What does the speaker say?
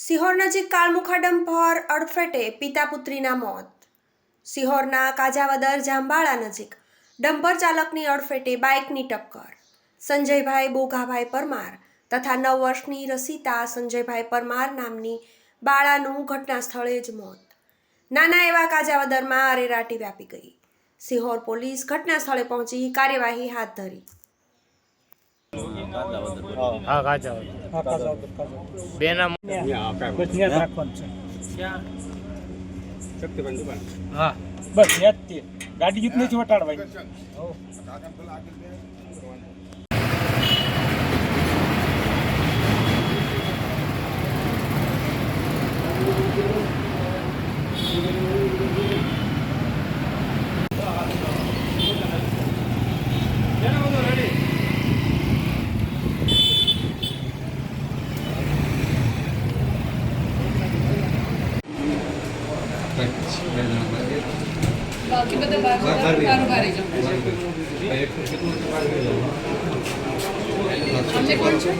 સિહોર નજીક કાળમુખા ડમ્પર અડફેટે પિતા પુત્રીના મોત. સિહોરના કાજાવદર જાંબાળા નજીક ડમ્પર ચાલકની અડફેટે બાઇકની ટક્કર. સંજયભાઈ બોઘાભાઈ પરમાર તથા 9 વર્ષની રસીતા સંજયભાઈ પરમાર નામની બાળાનું ઘટના સ્થળે જ મોત. નાના એવા કાજાવદરમાં અરેરાટી વ્યાપી ગઈ. સિહોર પોલીસ ઘટના સ્થળે પહોંચી કાર્યવાહી હાથ ધરી. હા કાજાવદર બેના હા બસ યાદ ગાડી જીત નથી વટાડવાની. બાકી બધા કારોબારી છે. અમને કોણ છે?